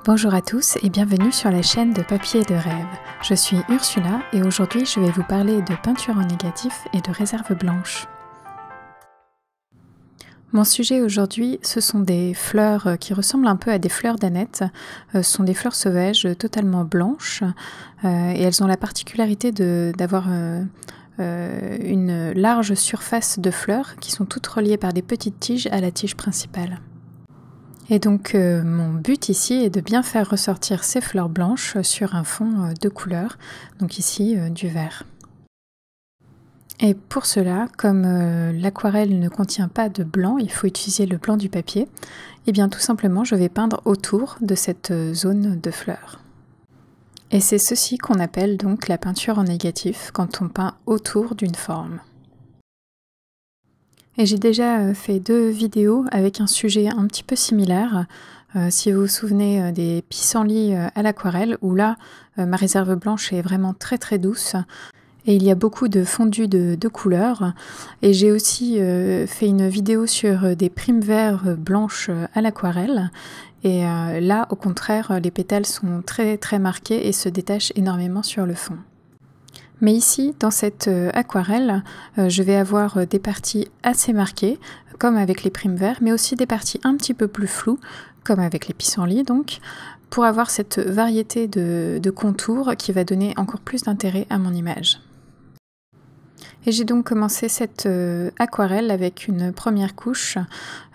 Bonjour à tous et bienvenue sur la chaîne de Papier et de Rêve. Je suis Ursula et aujourd'hui je vais vous parler de peinture en négatif et de réserve blanche. Mon sujet aujourd'hui, ce sont des fleurs qui ressemblent un peu à des fleurs d'aneth. Ce sont des fleurs sauvages totalement blanches et elles ont la particularité d'avoir une large surface de fleurs qui sont toutes reliées par des petites tiges à la tige principale. Et donc mon but ici est de bien faire ressortir ces fleurs blanches sur un fond de couleur, donc ici du vert. Et pour cela, comme l'aquarelle ne contient pas de blanc, il faut utiliser le blanc du papier, et bien tout simplement je vais peindre autour de cette zone de fleurs. Et c'est ceci qu'on appelle donc la peinture en négatif, quand on peint autour d'une forme. Et j'ai déjà fait 2 vidéos avec un sujet un petit peu similaire. Si vous vous souvenez des pissenlits à l'aquarelle, où là, ma réserve blanche est vraiment très très douce. Et il y a beaucoup de fondus de couleurs. Et j'ai aussi fait une vidéo sur des primes verts blanches à l'aquarelle. Et là, au contraire, les pétales sont très très marqués et se détachent énormément sur le fond. Mais ici, dans cette aquarelle, je vais avoir des parties assez marquées, comme avec les primes verts, mais aussi des parties un petit peu plus floues, comme avec les pissenlits donc, pour avoir cette variété de contours qui va donner encore plus d'intérêt à mon image. Et j'ai donc commencé cette aquarelle avec une première couche.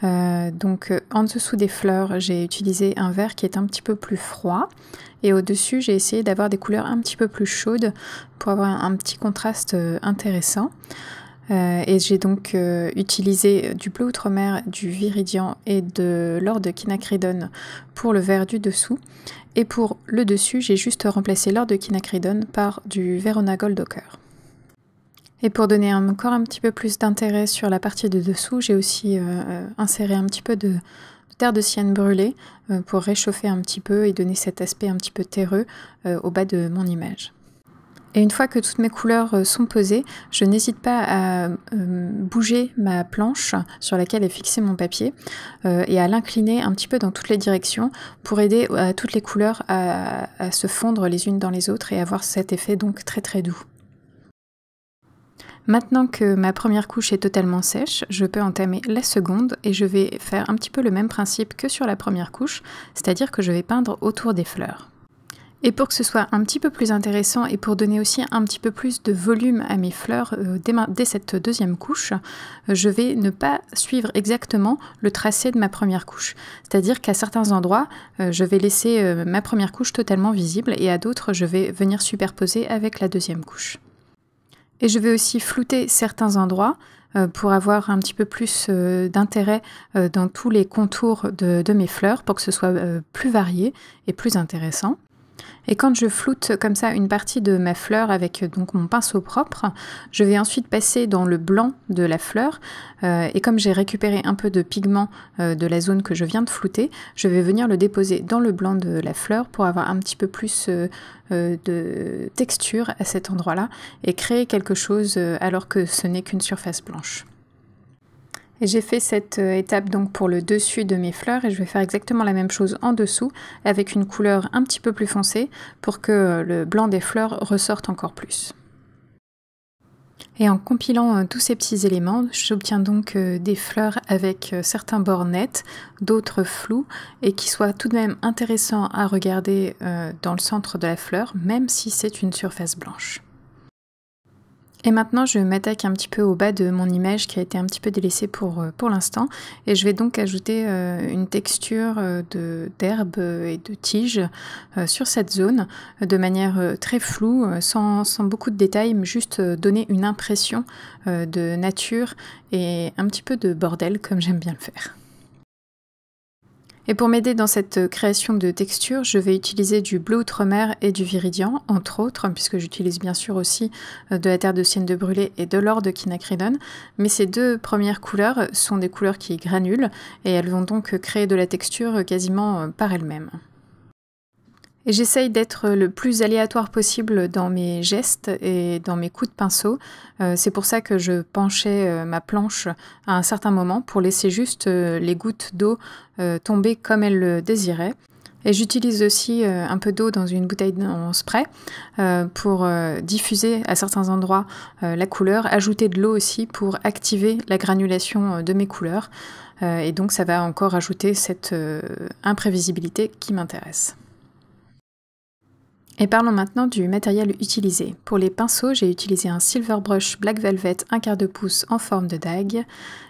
Donc en dessous des fleurs, j'ai utilisé un vert qui est un petit peu plus froid. Et au-dessus, j'ai essayé d'avoir des couleurs un petit peu plus chaudes pour avoir un petit contraste intéressant. Et j'ai donc utilisé du bleu outremer, du viridian et de l'or de quinacridone pour le vert du dessous. Et pour le dessus, j'ai juste remplacé l'or de quinacridone par du Verona Gold Ochre. Et pour donner encore un petit peu plus d'intérêt sur la partie de dessous, j'ai aussi inséré un petit peu de terre de sienne brûlée pour réchauffer un petit peu et donner cet aspect un petit peu terreux au bas de mon image. Et une fois que toutes mes couleurs sont posées, je n'hésite pas à bouger ma planche sur laquelle est fixé mon papier et à l'incliner un petit peu dans toutes les directions pour aider toutes les couleurs à se fondre les unes dans les autres et avoir cet effet donc très très doux. Maintenant que ma première couche est totalement sèche, je peux entamer la seconde et je vais faire un petit peu le même principe que sur la première couche, c'est-à-dire que je vais peindre autour des fleurs. Et pour que ce soit un petit peu plus intéressant et pour donner aussi un petit peu plus de volume à mes fleurs dès cette deuxième couche, je vais ne pas suivre exactement le tracé de ma première couche. C'est-à-dire qu'à certains endroits, je vais laisser ma première couche totalement visible et à d'autres, je vais venir superposer avec la deuxième couche. Et je vais aussi flouter certains endroits pour avoir un petit peu plus d'intérêt dans tous les contours de mes fleurs pour que ce soit plus varié et plus intéressant. Et quand je floute comme ça une partie de ma fleur avec donc mon pinceau propre, je vais ensuite passer dans le blanc de la fleur et comme j'ai récupéré un peu de pigment de la zone que je viens de flouter, je vais venir le déposer dans le blanc de la fleur pour avoir un petit peu plus de texture à cet endroit-là et créer quelque chose alors que ce n'est qu'une surface blanche. Et j'ai fait cette étape donc pour le dessus de mes fleurs et je vais faire exactement la même chose en dessous avec une couleur un petit peu plus foncée pour que le blanc des fleurs ressorte encore plus. Et en compilant tous ces petits éléments, j'obtiens donc des fleurs avec certains bords nets, d'autres flous et qui soient tout de même intéressants à regarder dans le centre de la fleur, même si c'est une surface blanche. Et maintenant, je m'attaque un petit peu au bas de mon image qui a été un petit peu délaissée pour l'instant. Et je vais donc ajouter une texture d'herbe et de tige sur cette zone de manière très floue, sans beaucoup de détails, mais juste donner une impression de nature et un petit peu de bordel comme j'aime bien le faire. Et pour m'aider dans cette création de texture, je vais utiliser du bleu outremer et du viridian, entre autres, puisque j'utilise bien sûr aussi de la terre de sienne de brûlée et de l'or de quinacridone. Mais ces 2 premières couleurs sont des couleurs qui granulent et elles vont donc créer de la texture quasiment par elles-mêmes. Et j'essaye d'être le plus aléatoire possible dans mes gestes et dans mes coups de pinceau. C'est pour ça que je penchais ma planche à un certain moment pour laisser juste les gouttes d'eau tomber comme elles le désiraient. Et j'utilise aussi un peu d'eau dans une bouteille en spray pour diffuser à certains endroits la couleur, ajouter de l'eau aussi pour activer la granulation de mes couleurs. Et donc ça va encore ajouter cette imprévisibilité qui m'intéresse. Et parlons maintenant du matériel utilisé. Pour les pinceaux, j'ai utilisé un Silver Brush Black Velvet 1/4 pouce en forme de dague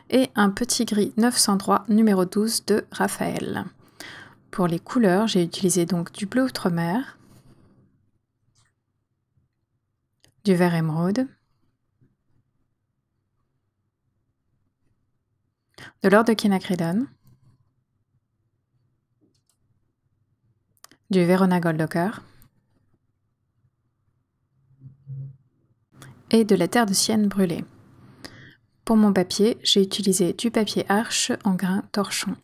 et un petit gris 903 numéro 12 de Raphaël. Pour les couleurs, j'ai utilisé donc du bleu outre-mer, du vert émeraude, de l'or de quinacridone, du Verona Gold Ochre et de la terre de sienne brûlée. Pour mon papier, j'ai utilisé du papier Arches en grain torchon.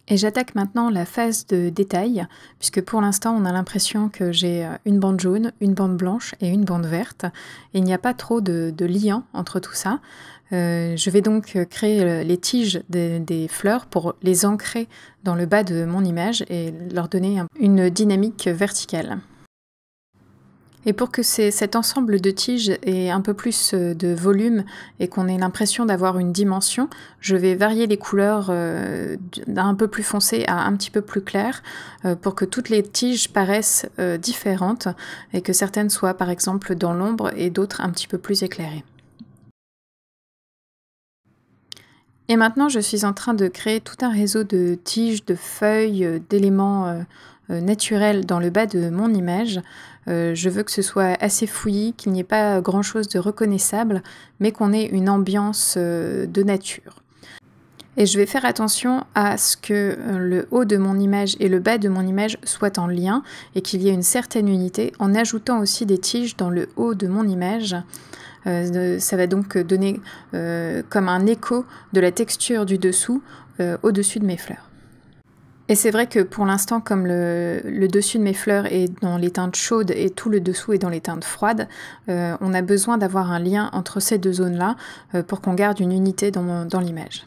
Et j'attaque maintenant la phase de détail, puisque pour l'instant on a l'impression que j'ai une bande jaune, une bande blanche et une bande verte, et il n'y a pas trop de liant entre tout ça. Je vais donc créer les tiges des fleurs pour les ancrer dans le bas de mon image et leur donner une dynamique verticale. Et pour que cet ensemble de tiges ait un peu plus de volume et qu'on ait l'impression d'avoir une dimension, je vais varier les couleurs d'un peu plus foncé à un petit peu plus clair pour que toutes les tiges paraissent différentes et que certaines soient par exemple dans l'ombre et d'autres un petit peu plus éclairées. Et maintenant, je suis en train de créer tout un réseau de tiges, de feuilles, d'éléments naturels dans le bas de mon image. Je veux que ce soit assez fouillis, qu'il n'y ait pas grand-chose de reconnaissable, mais qu'on ait une ambiance de nature. Et je vais faire attention à ce que le haut de mon image et le bas de mon image soient en lien et qu'il y ait une certaine unité en ajoutant aussi des tiges dans le haut de mon image. Ça va donc donner comme un écho de la texture du dessous au-dessus de mes fleurs. Et c'est vrai que pour l'instant, comme le dessus de mes fleurs est dans les teintes chaudes et tout le dessous est dans les teintes froides, on a besoin d'avoir un lien entre ces deux zones-là pour qu'on garde une unité dans l'image.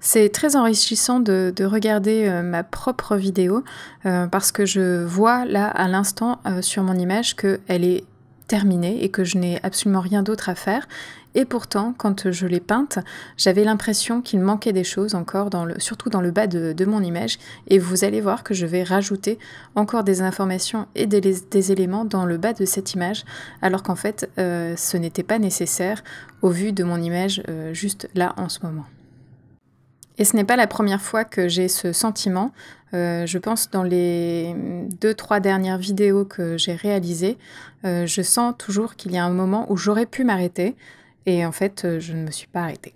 C'est très enrichissant de regarder ma propre vidéo parce que je vois là à l'instant sur mon image qu'elle est terminée et que je n'ai absolument rien d'autre à faire. Et pourtant, quand je l'ai peinte, j'avais l'impression qu'il manquait des choses encore, surtout dans le bas de mon image. Et vous allez voir que je vais rajouter encore des informations et des éléments dans le bas de cette image, alors qu'en fait, ce n'était pas nécessaire au vu de mon image juste là en ce moment. Et ce n'est pas la première fois que j'ai ce sentiment. Je pense dans les 2-3 dernières vidéos que j'ai réalisées, je sens toujours qu'il y a un moment où j'aurais pu m'arrêter et en fait je ne me suis pas arrêtée.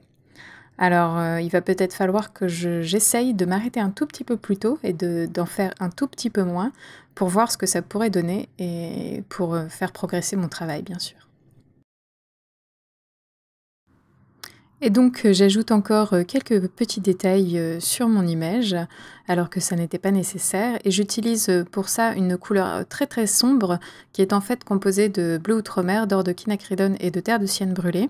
Alors il va peut-être falloir que j'essaye de m'arrêter un tout petit peu plus tôt et d'en faire un tout petit peu moins pour voir ce que ça pourrait donner et pour faire progresser mon travail bien sûr. Et donc j'ajoute encore quelques petits détails sur mon image, alors que ça n'était pas nécessaire, et j'utilise pour ça une couleur très très sombre, qui est en fait composée de bleu outre-mer, d'or de quinacridone et de terre de sienne brûlée.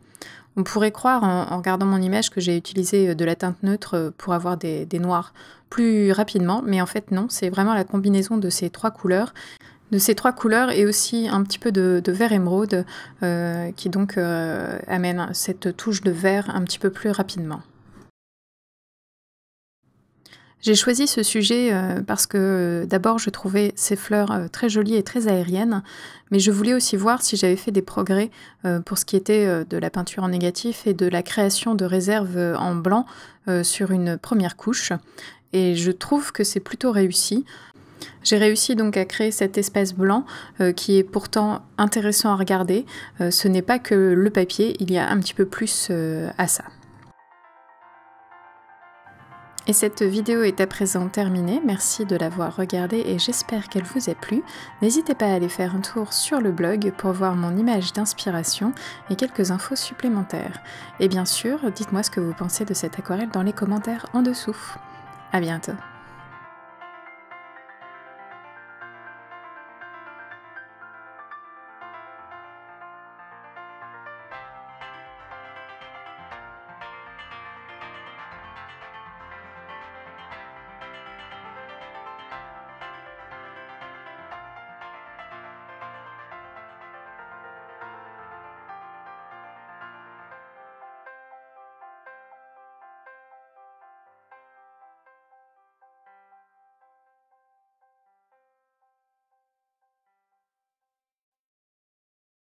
On pourrait croire en regardant mon image que j'ai utilisé de la teinte neutre pour avoir des noirs plus rapidement, mais en fait non, c'est vraiment la combinaison de ces trois couleurs. Et aussi un petit peu de vert émeraude qui donc amène cette touche de vert un petit peu plus rapidement. J'ai choisi ce sujet parce que d'abord je trouvais ces fleurs très jolies et très aériennes, mais je voulais aussi voir si j'avais fait des progrès pour ce qui était de la peinture en négatif et de la création de réserves en blanc sur une première couche. Et je trouve que c'est plutôt réussi. J'ai réussi donc à créer cet espace blanc qui est pourtant intéressant à regarder. Ce n'est pas que le papier, il y a un petit peu plus à ça. Et cette vidéo est à présent terminée, merci de l'avoir regardée et j'espère qu'elle vous a plu. N'hésitez pas à aller faire un tour sur le blog pour voir mon image d'inspiration et quelques infos supplémentaires. Et bien sûr, dites-moi ce que vous pensez de cette aquarelle dans les commentaires en dessous. À bientôt.